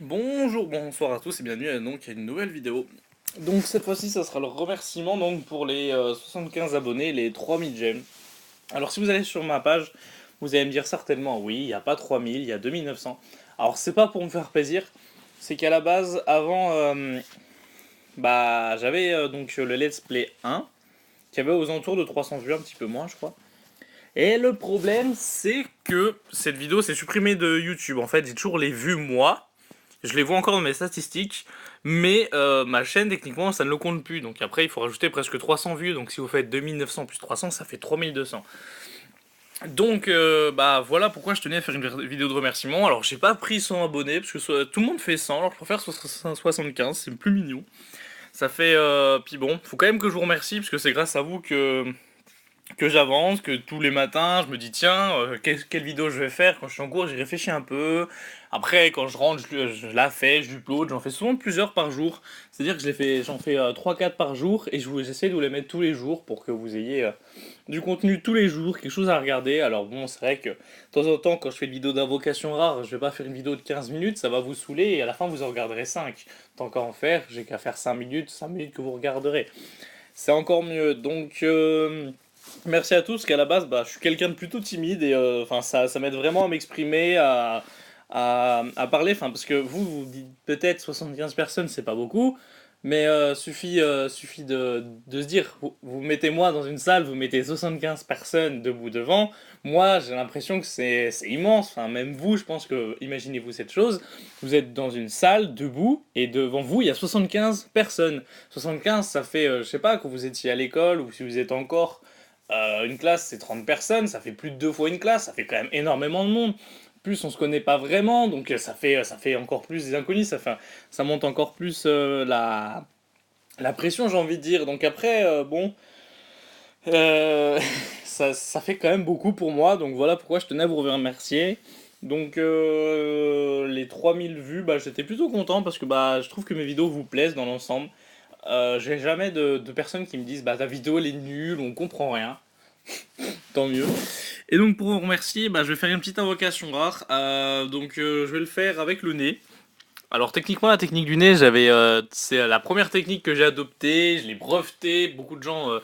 Bonjour, bonsoir à tous et bienvenue donc à une nouvelle vidéo. Donc cette fois-ci ça sera le remerciement donc pour les 75 abonnés, les 3000 j'aime. Alors si vous allez sur ma page, vous allez me dire certainement oui, il n'y a pas 3000, il y a 2900. Alors c'est pas pour me faire plaisir, c'est qu'à la base avant j'avais donc le Let's Play 1 qui avait aux alentours de 300 vues, un petit peu moins je crois. Et le problème c'est que cette vidéo s'est supprimée de YouTube. En fait j'ai toujours les vues moi. Je les vois encore dans mes statistiques, mais ma chaîne, techniquement, ça ne le compte plus. Donc après, il faut rajouter presque 300 vues. Donc si vous faites 2900 plus 300, ça fait 3200. Donc voilà pourquoi je tenais à faire une vidéo de remerciement. Alors j'ai pas pris 100 abonnés, parce que tout le monde fait 100, alors je préfère 75, c'est plus mignon. Ça fait... puis bon, faut quand même que je vous remercie, parce que c'est grâce à vous que j'avance, que tous les matins je me dis tiens, quelle vidéo je vais faire quand je suis en cours, j'y réfléchis un peu. Après quand je rentre, je la fais, je upload, j'en fais souvent plusieurs par jour. C'est-à-dire que j'en fais 3-4 par jour et j'essaie de vous les mettre tous les jours pour que vous ayez du contenu tous les jours, quelque chose à regarder. Alors bon, c'est vrai que de temps en temps quand je fais une vidéo d'invocation rare, je vais pas faire une vidéo de 15 minutes, ça va vous saouler et à la fin vous en regarderez 5. Tant qu'à en faire, j'ai qu'à faire 5 minutes que vous regarderez. C'est encore mieux. Donc merci à tous, parce qu'à la base, je suis quelqu'un de plutôt timide et ça m'aide vraiment à m'exprimer, à parler. Enfin, parce que vous dites peut-être 75 personnes, c'est pas beaucoup, mais suffit de se dire, vous mettez moi dans une salle, vous mettez 75 personnes debout devant. Moi, j'ai l'impression que c'est immense. Enfin, même vous, je pense que, imaginez-vous cette chose, vous êtes dans une salle, debout, et devant vous, il y a 75 personnes. 75, ça fait, je sais pas, quand vous étiez à l'école, ou si vous êtes encore une classe, c'est 30 personnes, ça fait plus de 2 fois une classe, ça fait quand même énormément de monde. Plus on se connaît pas vraiment, donc ça fait encore plus des inconnus, ça monte encore plus la pression, j'ai envie de dire. Donc après, euh, ça fait quand même beaucoup pour moi, donc voilà pourquoi je tenais à vous remercier. Donc les 3000 vues, j'étais plutôt content parce que je trouve que mes vidéos vous plaisent dans l'ensemble. J'ai jamais de personnes qui me disent ta vidéo elle est nulle, on comprend rien. Tant mieux. Et donc pour vous remercier, je vais faire une petite invocation rare. Je vais le faire avec le nez. Alors techniquement la technique du nez, c'est la première technique que j'ai adoptée, je l'ai brevetée, beaucoup de gens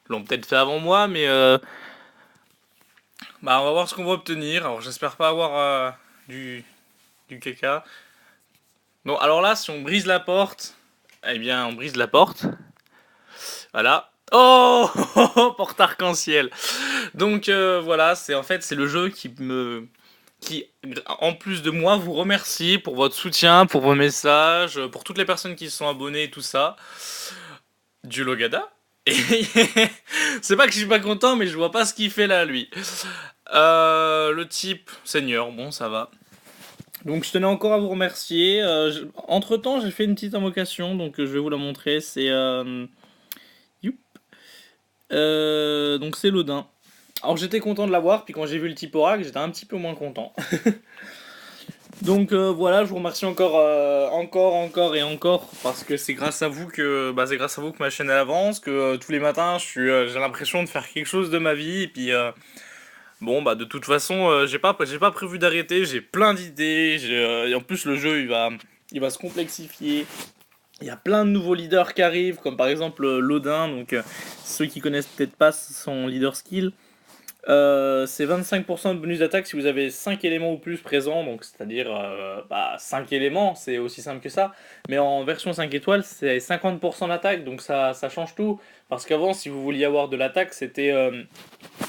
l'ont peut-être fait avant moi, mais on va voir ce qu'on va obtenir. Alors j'espère pas avoir du, du caca. Bon alors là, si on brise la porte, eh bien on brise la porte. Voilà. Oh, porte arc-en-ciel. Donc voilà, c'est le jeu qui, en plus de moi, vous remercie pour votre soutien, pour vos messages, pour toutes les personnes qui se sont abonnées et tout ça. Du Logada. Et c'est pas que je suis pas content, mais je vois pas ce qu'il fait là, lui. Le type, Seigneur, bon, ça va. Donc je tenais encore à vous remercier. Entre temps, j'ai fait une petite invocation, donc je vais vous la montrer. Youp. Donc c'est l'Odin. Alors j'étais content de l'avoir, puis quand j'ai vu le type oracle, j'étais un petit peu moins content. Donc voilà, je vous remercie encore et encore, parce que c'est grâce à vous que ma chaîne elle avance, que tous les matins j'ai l'impression de faire quelque chose de ma vie, et puis de toute façon j'ai pas prévu d'arrêter, j'ai plein d'idées, et en plus le jeu il va se complexifier. Il y a plein de nouveaux leaders qui arrivent, comme par exemple l'Odin, donc ceux qui connaissent peut-être pas son leader skill. C'est 25% de bonus d'attaque si vous avez 5 éléments ou plus présents, donc c'est-à-dire 5 éléments, c'est aussi simple que ça. Mais en version 5 étoiles, c'est 50% d'attaque, donc ça change tout. Parce qu'avant, si vous vouliez avoir de l'attaque, c'était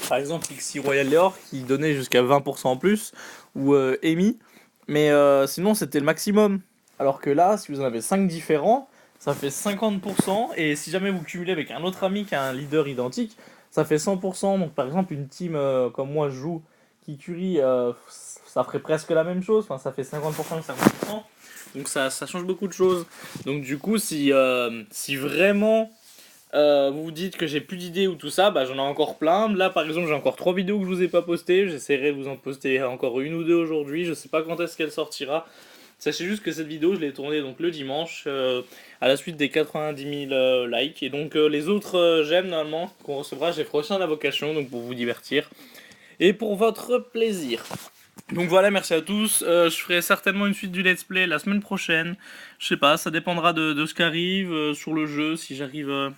par exemple Pixie Royal Leor qui donnait jusqu'à 20% en plus, ou Amy, mais sinon c'était le maximum. Alors que là, si vous en avez 5 différents, ça fait 50%, et si jamais vous cumulez avec un autre ami qui a un leader identique, ça fait 100%. Donc par exemple, une team comme moi je joue, qui curie, ça ferait presque la même chose, enfin ça fait 50% et 50%. Donc ça change beaucoup de choses. Donc du coup, si vraiment vous vous dites que j'ai plus d'idées ou tout ça, j'en ai encore plein. Là par exemple, j'ai encore 3 vidéos que je vous ai pas postées. J'essaierai de vous en poster encore une ou deux aujourd'hui. Je sais pas quand est-ce qu'elle sortira. Sachez juste que cette vidéo, je l'ai tournée donc le dimanche, à la suite des 90 000 likes. Et donc les autres j'aime normalement qu'on recevra, j'ai fait aussi un invocation, donc pour vous divertir. Et pour votre plaisir. Donc voilà, merci à tous. Je ferai certainement une suite du let's play la semaine prochaine. Je sais pas, ça dépendra de ce qui arrive sur le jeu, si j'arrive...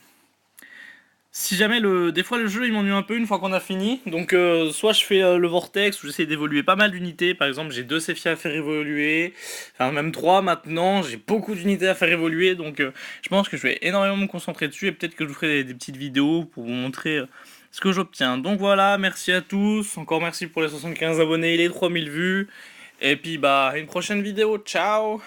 Si jamais des fois le jeu il m'ennuie un peu une fois qu'on a fini, donc soit je fais le vortex où j'essaie d'évoluer pas mal d'unités, par exemple j'ai 2 Sephias à faire évoluer, enfin même 3 maintenant, j'ai beaucoup d'unités à faire évoluer, donc je pense que je vais énormément me concentrer dessus et peut-être que je vous ferai des petites vidéos pour vous montrer ce que j'obtiens. Donc voilà, merci à tous, encore merci pour les 75 abonnés et les 3000 vues, et puis bah à une prochaine vidéo, ciao.